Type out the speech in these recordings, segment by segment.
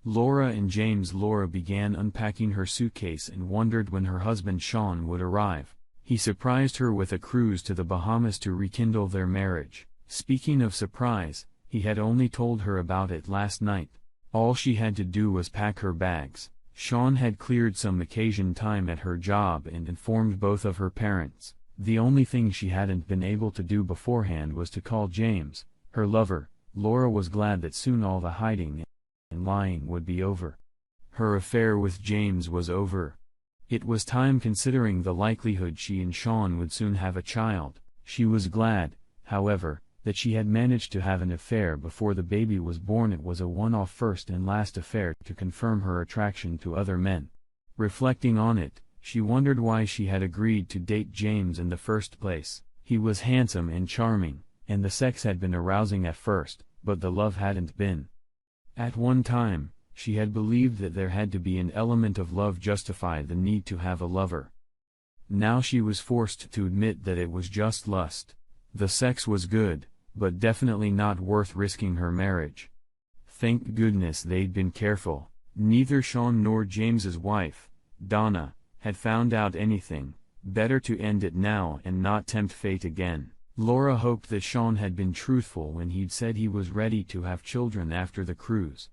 Laura and James. Laura began unpacking her suitcase and wondered when her husband Sean would arrive. He surprised her with a cruise to the Bahamas to rekindle their marriage. Speaking of surprise, he had only told her about it last night. All she had to do was pack her bags. Sean had cleared some occasion time at her job and informed both of her parents. The only thing she hadn't been able to do beforehand was to call James, her lover. Laura was glad that soon all the hiding and lying would be over. Her affair with James was over. It was time, considering the likelihood she and Sean would soon have a child. She was glad, however, that she had managed to have an affair before the baby was born. It was a one-off first and last affair to confirm her attraction to other men. Reflecting on it, she wondered why she had agreed to date James in the first place. He was handsome and charming, and the sex had been arousing at first, but the love hadn't been. At one time, she had believed that there had to be an element of love justify the need to have a lover. Now she was forced to admit that it was just lust. The sex was good, but definitely not worth risking her marriage. Thank goodness they'd been careful. Neither Sean nor James's wife, Donna, had found out anything. Better to end it now and not tempt fate again. Laura hoped that Sean had been truthful when he'd said he was ready to have children after the cruise.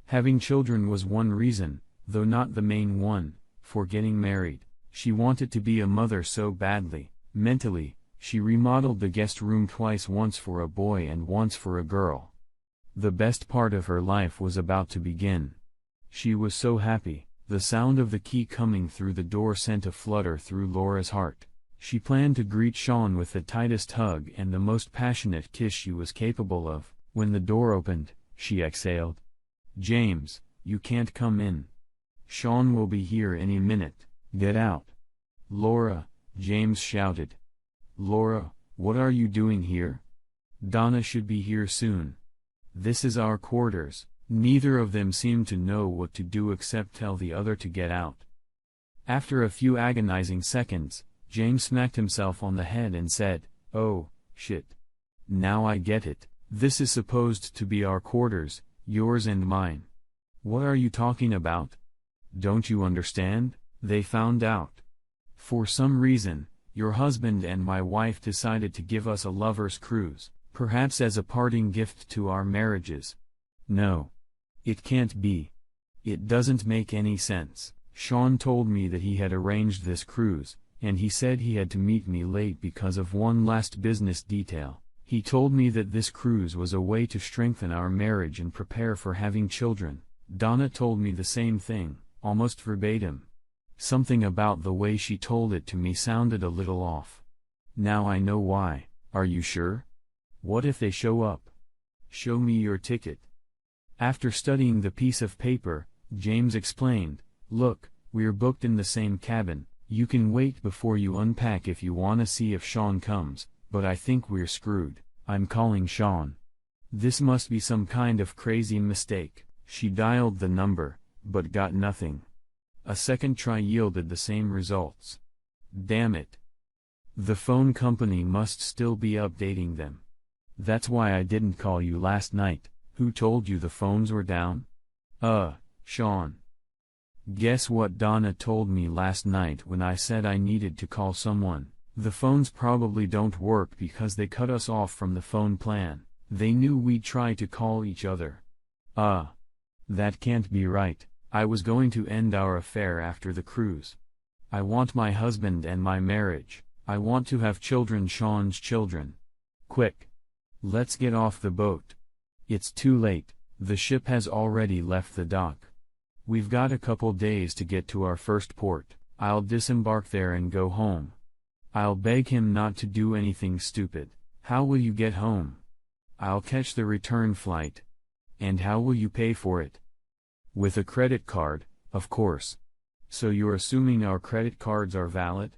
Having children was one reason, though not the main one, for getting married. She wanted to be a mother so badly. Mentally, she remodeled the guest room twice, once for a boy and once for a girl. The best part of her life was about to begin. She was so happy. The sound of the key coming through the door sent a flutter through Laura's heart. She planned to greet Sean with the tightest hug and the most passionate kiss she was capable of. When the door opened, she exhaled. "James, you can't come in. Sean will be here any minute. Get out." "Laura," James shouted. "Laura, what are you doing here? Donna should be here soon. This is our quarters." Neither of them seemed to know what to do except tell the other to get out. After a few agonizing seconds, James smacked himself on the head and said, "Oh, shit. Now I get it. This is supposed to be our quarters, yours and mine. What are you talking about? Don't you understand? They found out. For some reason, your husband and my wife decided to give us a lover's cruise, perhaps as a parting gift to our marriages. No. It can't be. It doesn't make any sense. Sean told me that he had arranged this cruise, and he said he had to meet me late because of one last business detail. He told me that this cruise was a way to strengthen our marriage and prepare for having children." Donna told me the same thing, almost verbatim. Something about the way she told it to me sounded a little off. Now I know why. Are you sure? What if they show up? Show me your ticket. After studying the piece of paper, James explained, "Look, we're booked in the same cabin. You can wait before you unpack if you wanna see if Sean comes, but I think we're screwed. I'm calling Sean." This must be some kind of crazy mistake. She dialed the number, but got nothing. A second try yielded the same results. Damn it. The phone company must still be updating them. That's why I didn't call you last night. Who told you the phones were down? Sean. Guess what Donna told me last night when I said I needed to call someone? The phones probably don't work because they cut us off from the phone plan. They knew we'd try to call each other. That can't be right. I was going to end our affair after the cruise. I want my husband and my marriage. I want to have children, Sean's children. Quick. Let's get off the boat. It's too late. The ship has already left the dock. We've got a couple days to get to our first port. I'll disembark there and go home. I'll beg him not to do anything stupid. How will you get home? I'll catch the return flight. And how will you pay for it? With a credit card, of course. So you're assuming our credit cards are valid?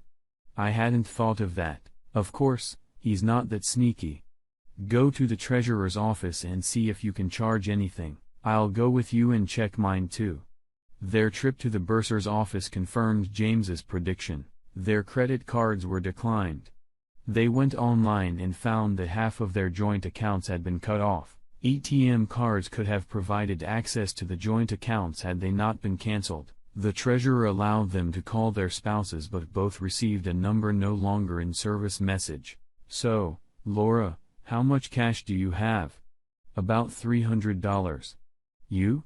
I hadn't thought of that. Of course, he's not that sneaky. Go to the treasurer's office and see if you can charge anything. I'll go with you and check mine too. Their trip to the bursar's office confirmed James's prediction. Their credit cards were declined. They went online and found that half of their joint accounts had been cut off. ATM cards could have provided access to the joint accounts had they not been cancelled. The treasurer allowed them to call their spouses, but both received a number no longer in service message. "So, Laura, how much cash do you have?" "About $300. You?"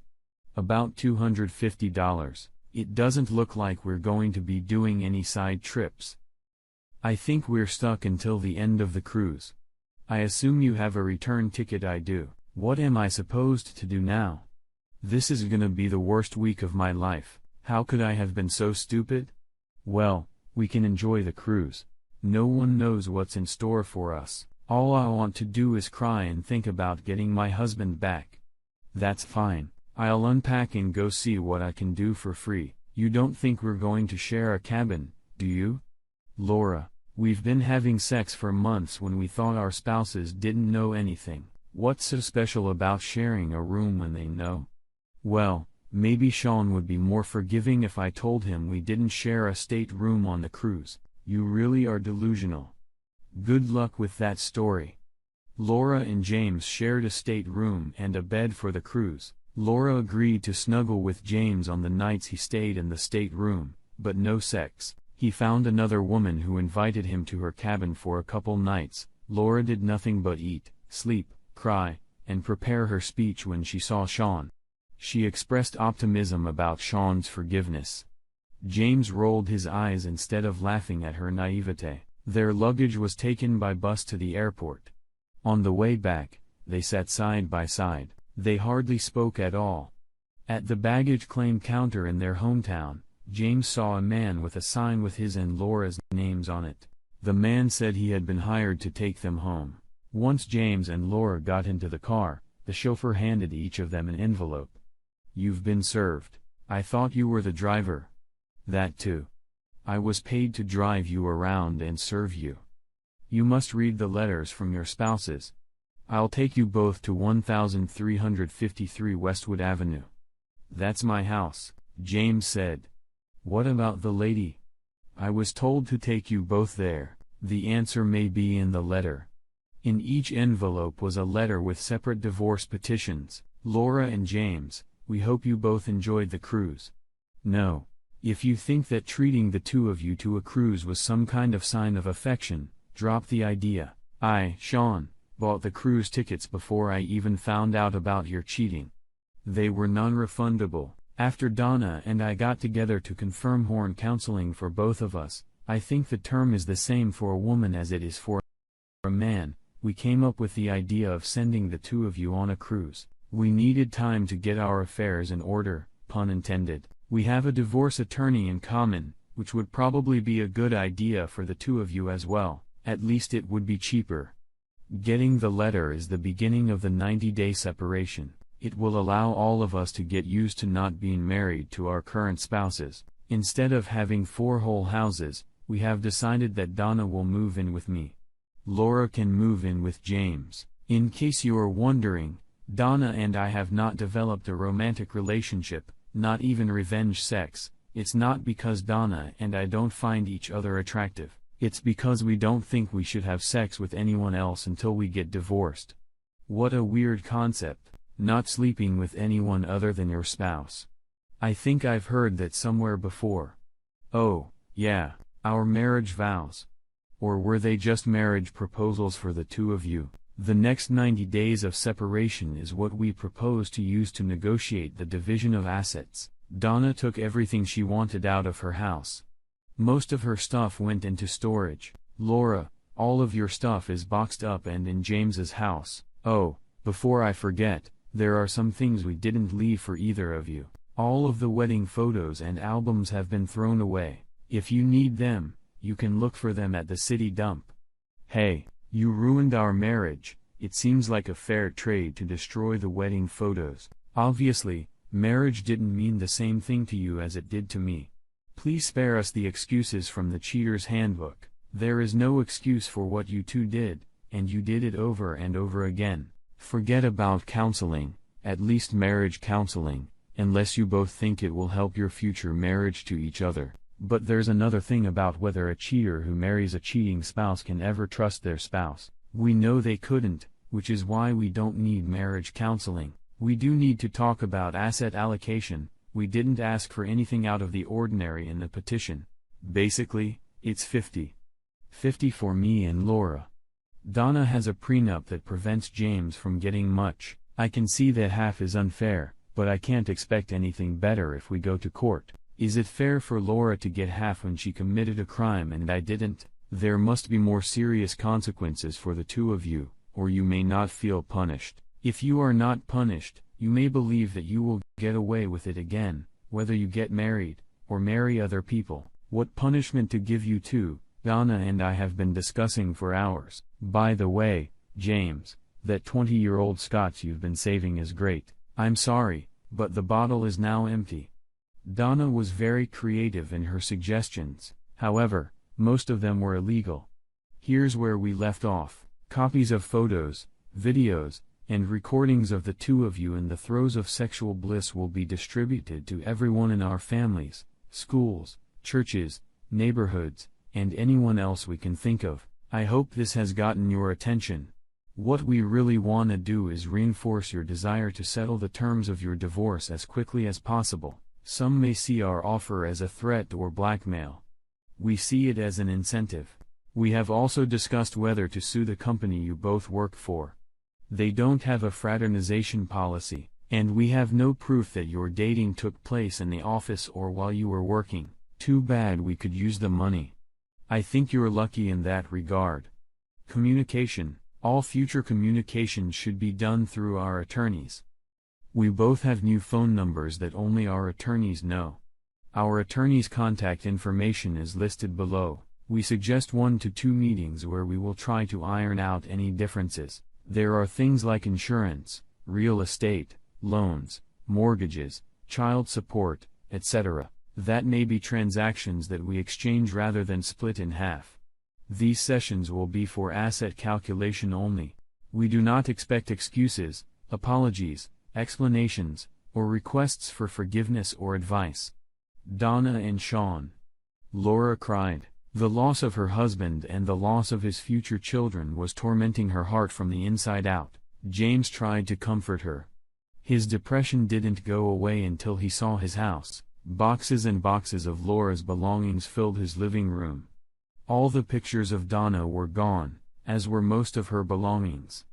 "About $250. It doesn't look like we're going to be doing any side trips. I think we're stuck until the end of the cruise. I assume you have a return ticket." "I do." "What am I supposed to do now? This is gonna be the worst week of my life. How could I have been so stupid?" "Well, we can enjoy the cruise. No one knows what's in store for us. All I want to do is cry and think about getting my husband back." "That's fine. I'll unpack and go see what I can do for free." "You don't think we're going to share a cabin, do you?" "Laura, we've been having sex for months when we thought our spouses didn't know anything. What's so special about sharing a room when they know?" "Well, maybe Sean would be more forgiving if I told him we didn't share a stateroom on the cruise." "You really are delusional. Good luck with that story." Laura and James shared a stateroom and a bed for the cruise. Laura agreed to snuggle with James on the nights he stayed in the stateroom, but no sex. He found another woman who invited him to her cabin for a couple nights. Laura did nothing but eat, sleep, cry, and prepare her speech when she saw Sean. She expressed optimism about Sean's forgiveness. James rolled his eyes instead of laughing at her naivete. Their luggage was taken by bus to the airport. On the way back, they sat side by side. They hardly spoke at all. At the baggage claim counter in their hometown, James saw a man with a sign with his and Laura's names on it. The man said he had been hired to take them home. Once James and Laura got into the car, the chauffeur handed each of them an envelope. "You've been served. I thought you were the driver." "That too. I was paid to drive you around and serve you. You must read the letters from your spouses. I'll take you both to 1353 Westwood Avenue." "That's my house," James said. "What about the lady?" "I was told to take you both there." "The answer may be in the letter." In each envelope was a letter with separate divorce petitions. "Laura and James, we hope you both enjoyed the cruise. No. If you think that treating the two of you to a cruise was some kind of sign of affection, drop the idea. I, Sean, bought the cruise tickets before I even found out about your cheating. They were non-refundable. After Donna and I got together to confirm horn counseling for both of us, I think the term is the same for a woman as it is for a man, we came up with the idea of sending the two of you on a cruise. We needed time to get our affairs in order, pun intended. We have a divorce attorney in common, which would probably be a good idea for the two of you as well. At least it would be cheaper. Getting the letter is the beginning of the 90-day separation. It will allow all of us to get used to not being married to our current spouses. Instead of having 4 whole houses, we have decided that Donna will move in with me. Laura can move in with James. In case you are wondering, Donna and I have not developed a romantic relationship, not even revenge sex. It's not because Donna and I don't find each other attractive. It's because we don't think we should have sex with anyone else until we get divorced. What a weird concept, not sleeping with anyone other than your spouse. I think I've heard that somewhere before. Oh, yeah, our marriage vows. Or were they just marriage proposals for the two of you? The next 90 days of separation is what we propose to use to negotiate the division of assets. Donna took everything she wanted out of her house. Most of her stuff went into storage. Laura, all of your stuff is boxed up and in James's house. Oh, before I forget, there are some things we didn't leave for either of you. All of the wedding photos and albums have been thrown away. If you need them, you can look for them at the city dump. Hey, you ruined our marriage. It seems like a fair trade to destroy the wedding photos. Obviously, marriage didn't mean the same thing to you as it did to me. Please spare us the excuses from the Cheater's Handbook. There is no excuse for what you two did, and you did it over and over again. Forget about counseling, at least marriage counseling, unless you both think it will help your future marriage to each other. But there's another thing about whether a cheater who marries a cheating spouse can ever trust their spouse. We know they couldn't. which is why we don't need marriage counseling. We do need to talk about asset allocation. We didn't ask for anything out of the ordinary in the petition. Basically, it's 50-50 for me and Laura. Donna has a prenup that prevents James from getting much. I can see that half is unfair, but I can't expect anything better if we go to court. Is it fair for Laura to get half when she committed a crime and I didn't? There must be more serious consequences for the two of you, or you may not feel punished. If you are not punished, you may believe that you will get away with it again, whether you get married, or marry other people. What punishment to give you too, Donna and I have been discussing for hours. By the way, James, that 20-year-old scotch you've been saving is great. I'm sorry, but the bottle is now empty. Donna was very creative in her suggestions, however, most of them were illegal. Here's where we left off. Copies of photos, videos, and recordings of the two of you in the throes of sexual bliss will be distributed to everyone in our families, schools, churches, neighborhoods, and anyone else we can think of. I hope this has gotten your attention. What we really want to do is reinforce your desire to settle the terms of your divorce as quickly as possible. Some may see our offer as a threat or blackmail. We see it as an incentive. We have also discussed whether to sue the company you both work for. They don't have a fraternization policy, and we have no proof that your dating took place in the office or while you were working. Too bad. We could use the money. I think you're lucky in that regard. Communication. All future communication should be done through our attorneys. We both have new phone numbers that only our attorneys know. Our attorney's contact information is listed below. We suggest 1 to 2 meetings where we will try to iron out any differences. There are things like insurance, real estate, loans, mortgages, child support, etc. that may be transactions that we exchange rather than split in half. These sessions will be for asset calculation only. We do not expect excuses, apologies, explanations, or requests for forgiveness or advice. Donna and Sean. Laura cried. The loss of her husband and the loss of his future children was tormenting her heart from the inside out. James tried to comfort her. His depression didn't go away until he saw his house. Boxes and boxes of Laura's belongings filled his living room. All the pictures of Donna were gone, as were most of her belongings.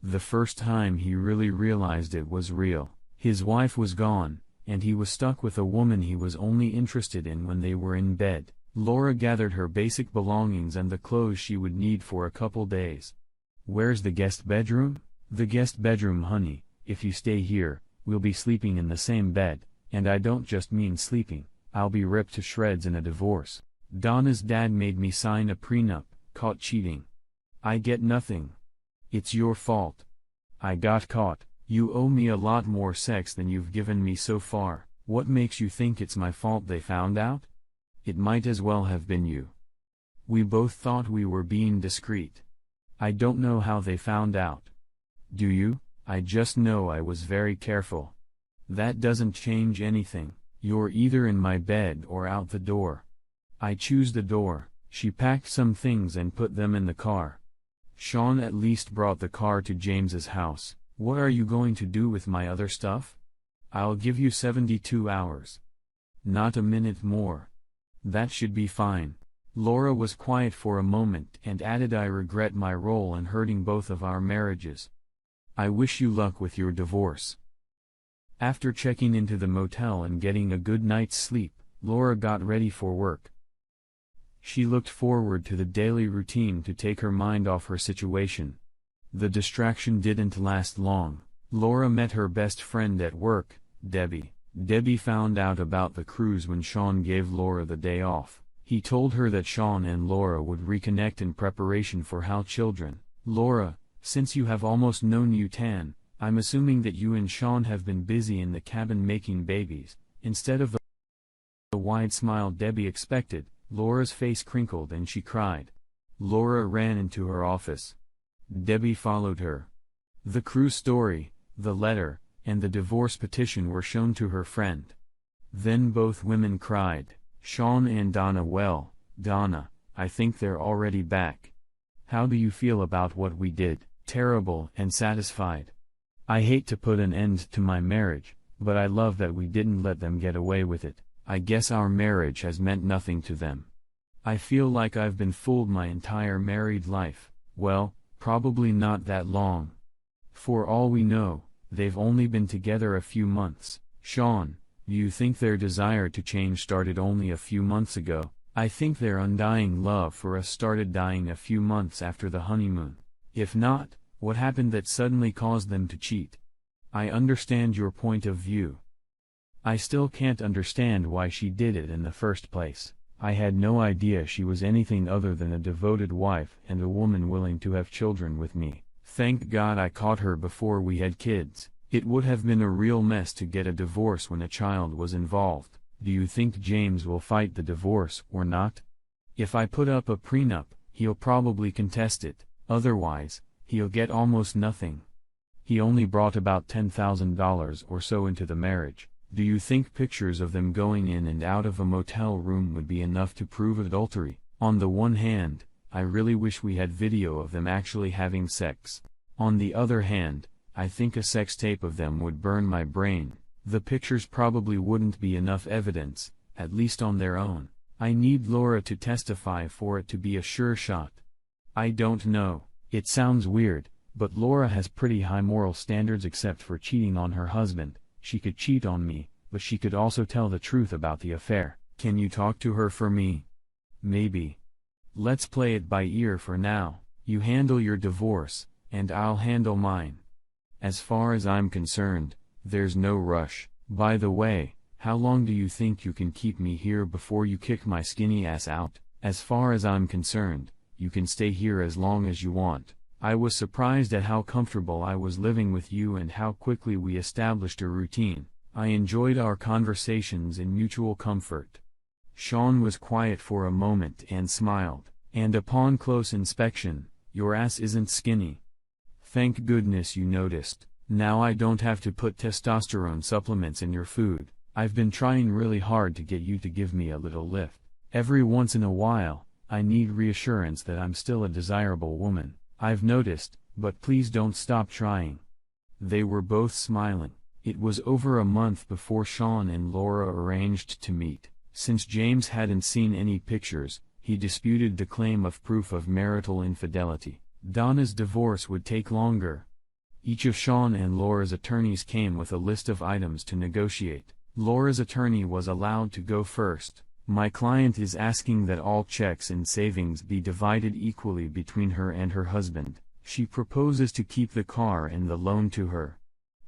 The first time he really realized it was real. His wife was gone, and he was stuck with a woman he was only interested in when they were in bed. Laura gathered her basic belongings and the clothes she would need for a couple days. Where's the guest bedroom? The guest bedroom, honey. If you stay here, we'll be sleeping in the same bed, and I don't just mean sleeping, I'll be ripped to shreds in a divorce. Donna's dad made me sign a prenup, caught cheating. I get nothing. It's your fault. I got caught. You owe me a lot more sex than you've given me so far. What makes you think it's my fault they found out? It might as well have been you. We both thought we were being discreet. I don't know how they found out. Do you? I just know I was very careful. That doesn't change anything. You're either in my bed or out the door. I choose the door. She packed some things and put them in the car. Sean at least brought the car to James's house. What are you going to do with my other stuff? I'll give you 72 hours. Not a minute more. That should be fine. Laura was quiet for a moment and added, I regret my role in hurting both of our marriages. I wish you luck with your divorce. After checking into the motel and getting a good night's sleep, Laura got ready for work. She looked forward to the daily routine to take her mind off her situation. The distraction didn't last long. Laura met her best friend at work, Debbie. Debbie found out about the cruise when Sean gave Laura the day off. He told her that Sean and Laura would reconnect in preparation for Hal children. Laura, since you have almost known you tan, I'm assuming that you and Sean have been busy in the cabin making babies. Instead of the wide smile Debbie expected, Laura's face crinkled and she cried. Laura ran into her office. Debbie followed her. The cruise story, the letter, and the divorce petition were shown to her friend. Then both women cried. Sean and Donna, well, Donna, I think they're already back. How do you feel about what we did? terrible and satisfied. I hate to put an end to my marriage, but I love that we didn't let them get away with it. I guess our marriage has meant nothing to them. I feel like I've been fooled my entire married life. Well, probably not that long. For all we know, they've only been together a few months. Sean, do you think their desire to change started only a few months ago? I think their undying love for us started dying a few months after the honeymoon. If not, what happened that suddenly caused them to cheat? I understand your point of view. I still can't understand why she did it in the first place. I had no idea she was anything other than a devoted wife and a woman willing to have children with me. Thank God I caught her before we had kids. It would have been a real mess to get a divorce when a child was involved. Do you think James will fight the divorce or not? If I put up a prenup, he'll probably contest it. Otherwise, he'll get almost nothing. He only brought about $10,000 or so into the marriage. Do you think pictures of them going in and out of a motel room would be enough to prove adultery? On the one hand, I really wish we had video of them actually having sex. On the other hand, I think a sex tape of them would burn my brain. The pictures probably wouldn't be enough evidence, at least on their own. I need Laura to testify for it to be a sure shot. I don't know. It sounds weird, but Laura has pretty high moral standards except for cheating on her husband. She could cheat on me, but she could also tell the truth about the affair. Can you talk to her for me? Maybe. Let's play it by ear for now. You handle your divorce, and I'll handle mine. As far as I'm concerned, there's no rush. By the way, how long do you think you can keep me here before you kick my skinny ass out? As far as I'm concerned, you can stay here as long as you want. I was surprised at how comfortable I was living with you and how quickly we established a routine. I enjoyed our conversations in mutual comfort. Sean was quiet for a moment and smiled. And upon close inspection, your ass isn't skinny. Thank goodness you noticed. Now I don't have to put testosterone supplements in your food. I've been trying really hard to get you to give me a little lift. Every once in a while, I need reassurance that I'm still a desirable woman. I've noticed, but please don't stop trying. They were both smiling. It was over a month before Sean and Laura arranged to meet. Since James hadn't seen any pictures, he disputed the claim of proof of marital infidelity. Donna's divorce would take longer. Each of Sean and Laura's attorneys came with a list of items to negotiate. Laura's attorney was allowed to go first. My client is asking that all checks and savings be divided equally between her and her husband. She proposes to keep the car and the loan to her.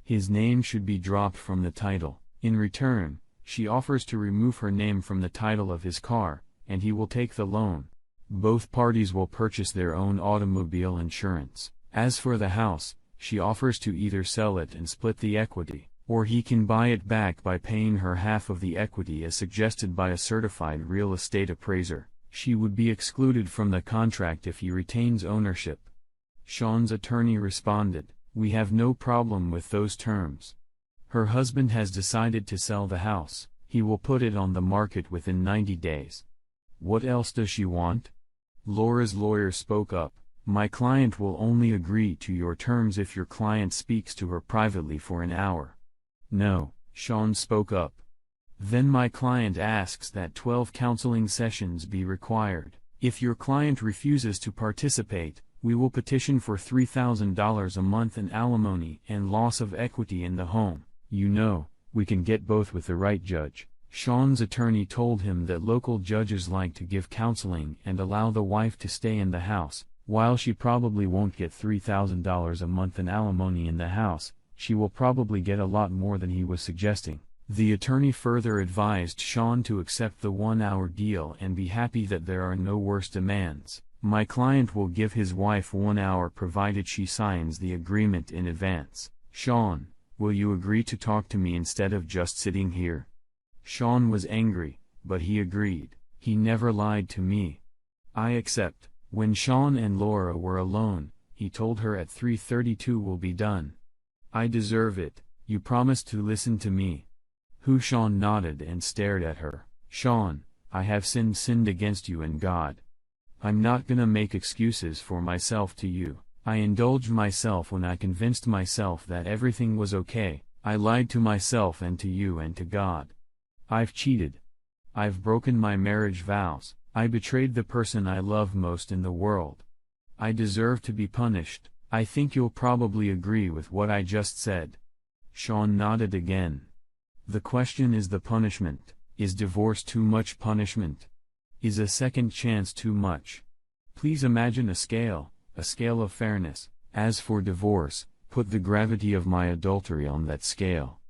His name should be dropped from the title. In return, she offers to remove her name from the title of his car, and he will take the loan. Both parties will purchase their own automobile insurance. As for the house, she offers to either sell it and split the equity, or he can buy it back by paying her half of the equity as suggested by a certified real estate appraiser. She would be excluded from the contract if he retains ownership. Sean's attorney responded, "We have no problem with those terms. Her husband has decided to sell the house. He will put it on the market within 90 days. What else does she want?" Laura's lawyer spoke up. "My client will only agree to your terms if your client speaks to her privately for an hour." "No," Sean spoke up. "Then my client asks that 12 counseling sessions be required. If your client refuses to participate, we will petition for $3,000 a month in alimony and loss of equity in the home. You know, we can get both with the right judge." Sean's attorney told him that local judges like to give counseling and allow the wife to stay in the house. While she probably won't get $3,000 a month in alimony in the house, she will probably get a lot more than he was suggesting. The attorney further advised Sean to accept the 1-hour deal and be happy that there are no worse demands. "My client will give his wife 1 hour provided she signs the agreement in advance. Sean, will you agree to talk to me instead of just sitting here?" Sean was angry, but he agreed. "He never lied to me. I accept." When Sean and Laura were alone, he told her at 3:32 will be done. "I deserve it. You promised to listen to me." Sean nodded and stared at her. "Sean, I have sinned against you and God. I'm not gonna make excuses for myself to you. I indulged myself when I convinced myself that everything was okay. I lied to myself and to you and to God. I've cheated. I've broken my marriage vows. I betrayed the person I love most in the world. I deserve to be punished. I think you'll probably agree with what I just said." Sean nodded again. "The question is the punishment. Is divorce too much punishment? Is a second chance too much? Please imagine a scale of fairness. As for divorce, put the gravity of my adultery on that scale.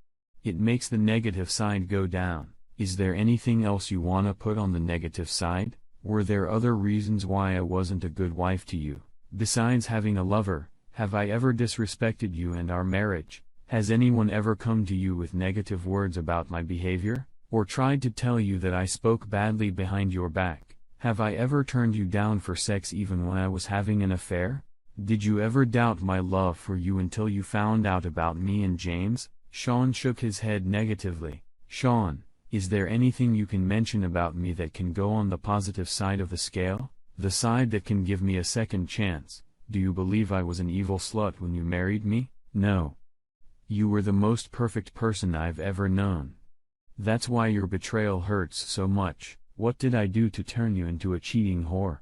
It makes the negative side go down. Is there anything else you wanna put on the negative side? Were there other reasons why I wasn't a good wife to you? Besides having a lover, have I ever disrespected you and our marriage? Has anyone ever come to you with negative words about my behavior? Or tried to tell you that I spoke badly behind your back? Have I ever turned you down for sex even when I was having an affair? Did you ever doubt my love for you until you found out about me and James?" Sean shook his head negatively. "Sean, is there anything you can mention about me that can go on the positive side of the scale? The side that can give me a second chance? Do you believe I was an evil slut when you married me? No. You were the most perfect person I've ever known. That's why your betrayal hurts so much. What did I do to turn you into a cheating whore?"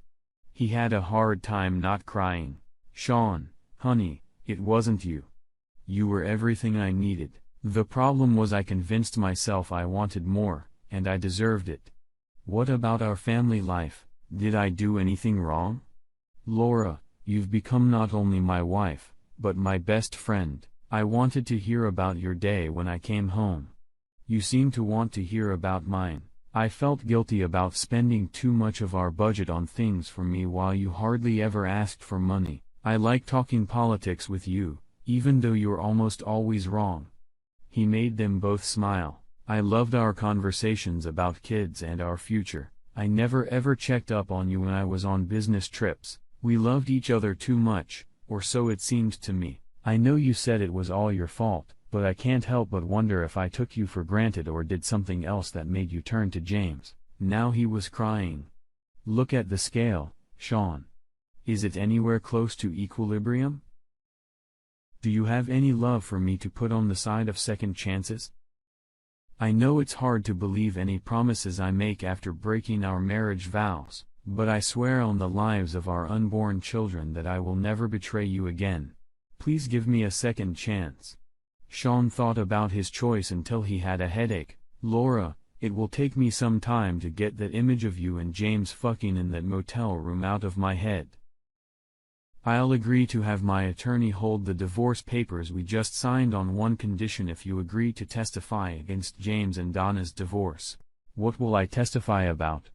He had a hard time not crying. "Sean, honey, it wasn't you. You were everything I needed. The problem was I convinced myself I wanted more, and I deserved it. What about our family life? Did I do anything wrong? Laura, you've become not only my wife, but my best friend. I wanted to hear about your day when I came home. You seem to want to hear about mine. I felt guilty about spending too much of our budget on things for me while you hardly ever asked for money. I like talking politics with you, even though you're almost always wrong." He made them both smile. "I loved our conversations about kids and our future. I never ever checked up on you when I was on business trips. We loved each other too much, or so it seemed to me. I know you said it was all your fault, but I can't help but wonder if I took you for granted or did something else that made you turn to James." Now he was crying. "Look at the scale, Sean. Is it anywhere close to equilibrium? Do you have any love for me to put on the side of second chances? I know it's hard to believe any promises I make after breaking our marriage vows, but I swear on the lives of our unborn children that I will never betray you again. Please give me a second chance." Sean thought about his choice until he had a headache. "Laura, it will take me some time to get that image of you and James fucking in that motel room out of my head. I'll agree to have my attorney hold the divorce papers we just signed on one condition: if you agree to testify against James and Donna's divorce." "What will I testify about?"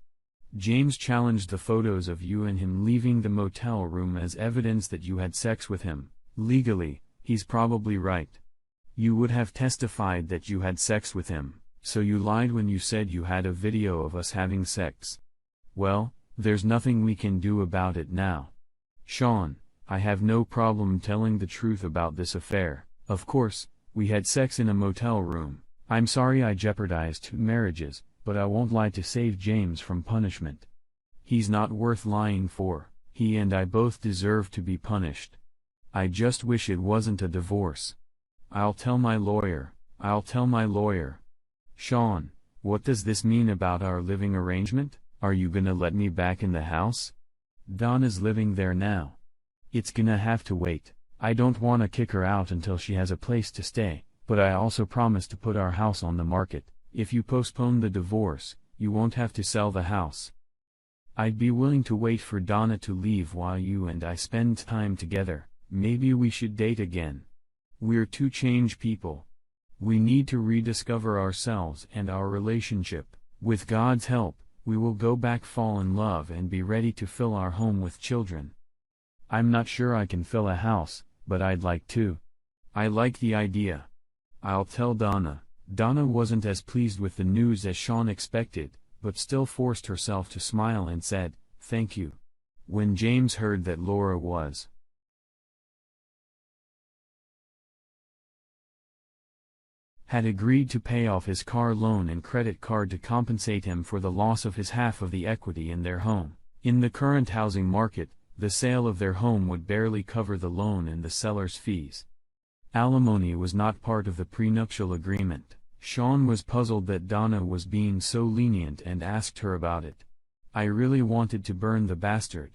"James challenged the photos of you and him leaving the motel room as evidence that you had sex with him. Legally, he's probably right. You would have testified that you had sex with him, so you lied when you said you had a video of us having sex. Well, there's nothing we can do about it now. Sean, I have no problem telling the truth about this affair. Of course, we had sex in a motel room. I'm sorry I jeopardized 2 marriages, but I won't lie to save James from punishment. He's not worth lying for. He and I both deserve to be punished. I just wish it wasn't a divorce. I'll tell my lawyer. Sean, what does this mean about our living arrangement? Are you gonna let me back in the house? Donna's living there now. It's gonna have to wait. I don't wanna kick her out until she has a place to stay, but I also promise to put our house on the market. If you postpone the divorce, you won't have to sell the house. I'd be willing to wait for Donna to leave while you and I spend time together. Maybe we should date again. We're 2 changed people. We need to rediscover ourselves and our relationship. With God's help, we will go back, fall in love, and be ready to fill our home with children. I'm not sure I can fill a house, but I'd like to. I like the idea. I'll tell Donna." Donna wasn't as pleased with the news as Sean expected, but still forced herself to smile and said, "Thank you." When James heard that Laura had agreed to pay off his car loan and credit card to compensate him for the loss of his half of the equity in their home. In the current housing market, The sale of their home would barely cover the loan and the seller's fees. Alimony was not part of the prenuptial agreement. Sean was puzzled that Donna was being so lenient and asked her about it. I really wanted to burn the bastard.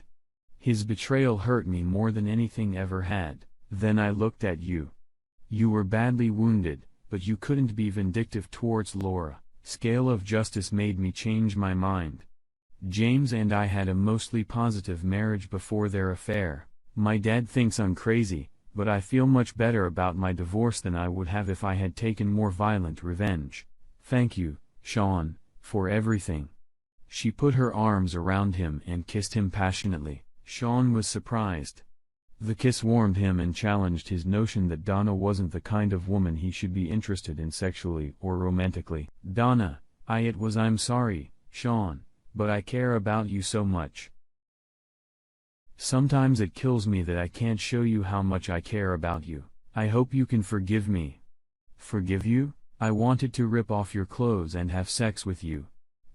His betrayal hurt me more than anything ever had. Then I looked at you. You were badly wounded, but you couldn't be vindictive towards Laura. Scale of justice made me change my mind. James and I had a mostly positive marriage before their affair. My dad thinks I'm crazy, but I feel much better about my divorce than I would have if I had taken more violent revenge. Thank you, Sean, for everything. She put her arms around him and kissed him passionately. Sean was surprised. The kiss warmed him and challenged his notion that Donna wasn't the kind of woman he should be interested in sexually or romantically. Donna, I'm sorry, Sean, but I care about you so much. Sometimes it kills me that I can't show you how much I care about you. I hope you can forgive me. Forgive you? I wanted to rip off your clothes and have sex with you.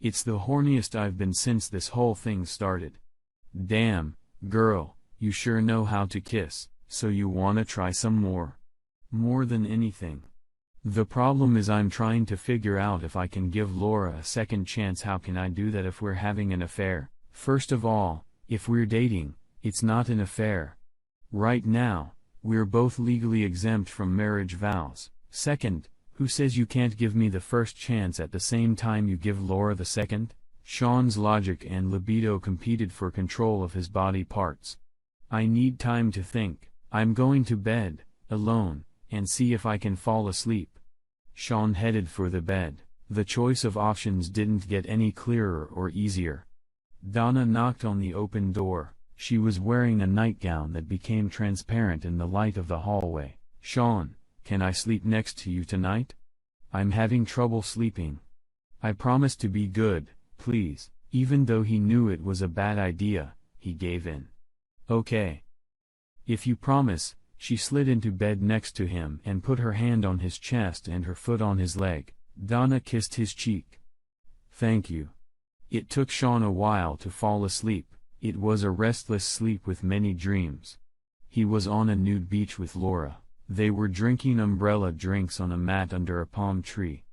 It's the horniest I've been since this whole thing started. Damn, girl, you sure know how to kiss, so you wanna try some more? More than anything. The problem is I'm trying to figure out if I can give Laura a second chance. How can I do that if we're having an affair? First of all, if we're dating, it's not an affair. Right now, we're both legally exempt from marriage vows. Second, who says you can't give me the first chance at the same time you give Laura the second? Sean's logic and libido competed for control of his body parts. I need time to think. I'm going to bed, alone, and see if I can fall asleep. Sean headed for the bed. The choice of options didn't get any clearer or easier. Donna knocked on the open door. She was wearing a nightgown that became transparent in the light of the hallway. Sean, can I sleep next to you tonight? I'm having trouble sleeping. I promise to be good, please. Even though he knew it was a bad idea, he gave in. Okay. If you promise. She slid into bed next to him and put her hand on his chest and her foot on his leg. Donna kissed his cheek. Thank you. It took Sean a while to fall asleep. It was a restless sleep with many dreams. He was on a nude beach with Laura. They were drinking umbrella drinks on a mat under a palm tree.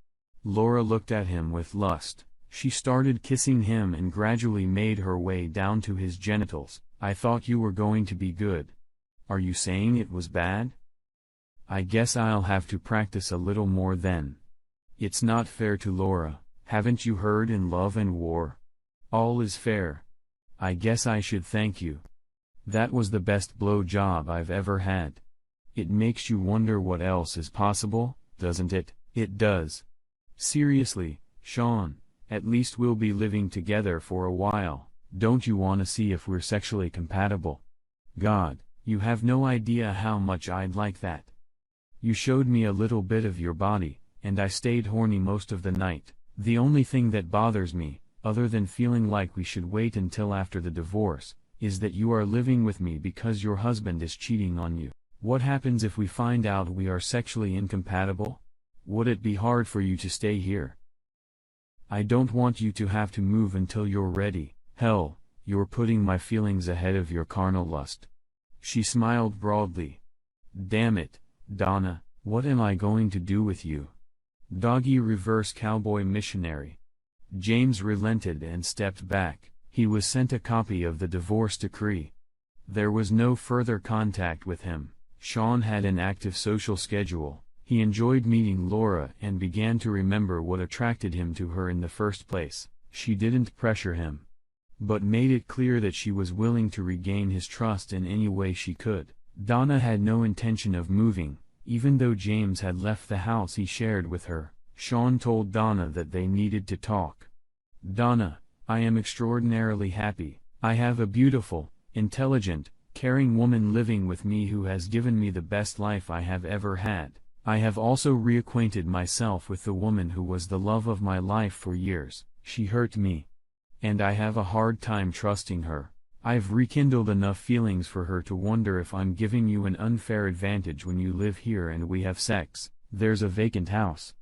Laura looked at him with lust. She started kissing him and gradually made her way down to his genitals. I thought you were going to be good. Are you saying it was bad? I guess I'll have to practice a little more then. It's not fair to Laura. Haven't you heard in Love and War? All is fair. I guess I should thank you. That was the best blow job I've ever had. It makes you wonder what else is possible, doesn't it? It does. Seriously, Sean, at least we'll be living together for a while. Don't you want to see if we're sexually compatible? God, you have no idea how much I'd like that. You showed me a little bit of your body, and I stayed horny most of the night. The only thing that bothers me, other than feeling like we should wait until after the divorce, is that you are living with me because your husband is cheating on you. What happens if we find out we are sexually incompatible? Would it be hard for you to stay here? I don't want you to have to move until you're ready. Hell, you're putting my feelings ahead of your carnal lust. She smiled broadly. Damn it, Donna, what am I going to do with you? Doggy reverse cowboy missionary. James relented and stepped back. He was sent a copy of the divorce decree. There was no further contact with him. Sean had an active social schedule. He enjoyed meeting Laura and began to remember what attracted him to her in the first place. She didn't pressure him, but made it clear that she was willing to regain his trust in any way she could. Donna had no intention of moving, even though James had left the house he shared with her. Sean told Donna that they needed to talk. Donna, I am extraordinarily happy. I have a beautiful, intelligent, caring woman living with me who has given me the best life I have ever had. I have also reacquainted myself with the woman who was the love of my life for years. She hurt me, and I have a hard time trusting her. I've rekindled enough feelings for her to wonder if I'm giving you an unfair advantage when you live here and we have sex. There's a vacant house.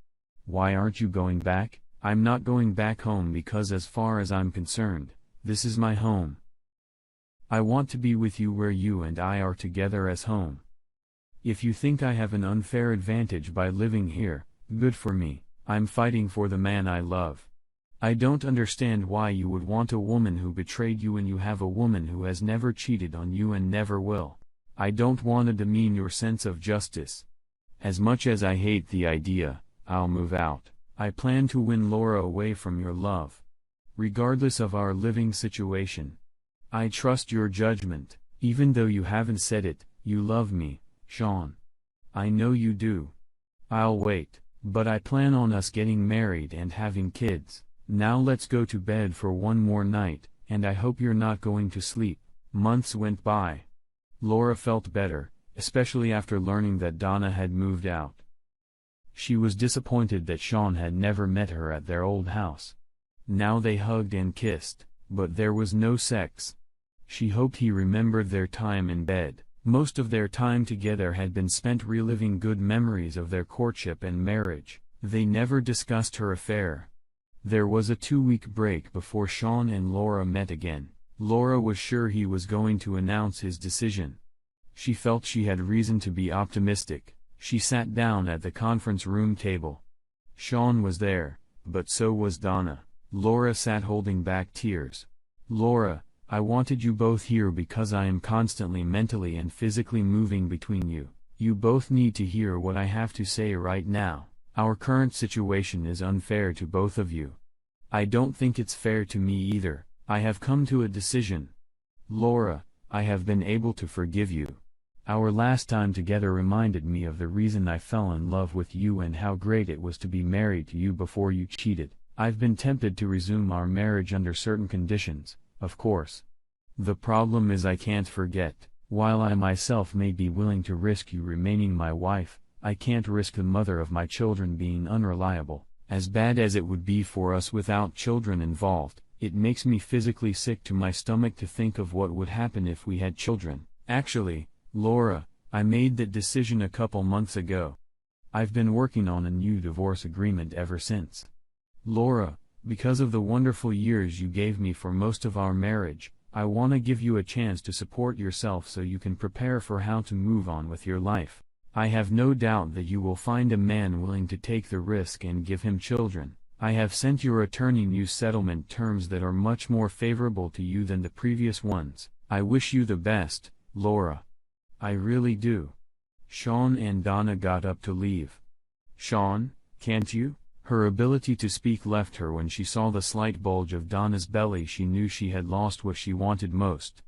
Why aren't you going back? I'm not going back home because as far as I'm concerned, this is my home. I want to be with you where you and I are together as home. If you think I have an unfair advantage by living here, good for me. I'm fighting for the man I love. I don't understand why you would want a woman who betrayed you when you have a woman who has never cheated on you and never will. I don't want to demean your sense of justice. As much as I hate the idea, I'll move out. I plan to win Laura away from your love. Regardless of our living situation. I trust your judgment, even though you haven't said it. You love me, Sean. I know you do. I'll wait, but I plan on us getting married and having kids. Now let's go to bed for one more night, and I hope you're not going to sleep. Months went by. Laura felt better, especially after learning that Donna had moved out. She was disappointed that Sean had never met her at their old house. Now they hugged and kissed, but there was no sex. She hoped he remembered their time in bed. Most of their time together had been spent reliving good memories of their courtship and marriage. They never discussed her affair. There was a 2-week break before Sean and Laura met again. Laura was sure he was going to announce his decision. She felt she had reason to be optimistic. She sat down at the conference room table. Sean was there, but so was Donna. Laura sat holding back tears. Laura, I wanted you both here because I am constantly mentally and physically moving between you. You both need to hear what I have to say right now. Our current situation is unfair to both of you. I don't think it's fair to me either. I have come to a decision. Laura, I have been able to forgive you. Our last time together reminded me of the reason I fell in love with you and how great it was to be married to you before you cheated. I've been tempted to resume our marriage under certain conditions, of course. The problem is I can't forget. While I myself may be willing to risk you remaining my wife, I can't risk the mother of my children being unreliable. As bad as it would be for us without children involved, it makes me physically sick to my stomach to think of what would happen if we had children. Actually, Laura, I made that decision a couple months ago. I've been working on a new divorce agreement ever since. Laura, because of the wonderful years you gave me for most of our marriage, I want to give you a chance to support yourself so you can prepare for how to move on with your life. I have no doubt that you will find a man willing to take the risk and give him children. I have sent your attorney new settlement terms that are much more favorable to you than the previous ones. I wish you the best, Laura. I really do. Sean and Donna got up to leave. Sean, can't you? Her ability to speak left her when she saw the slight bulge of Donna's belly. She knew she had lost what she wanted most.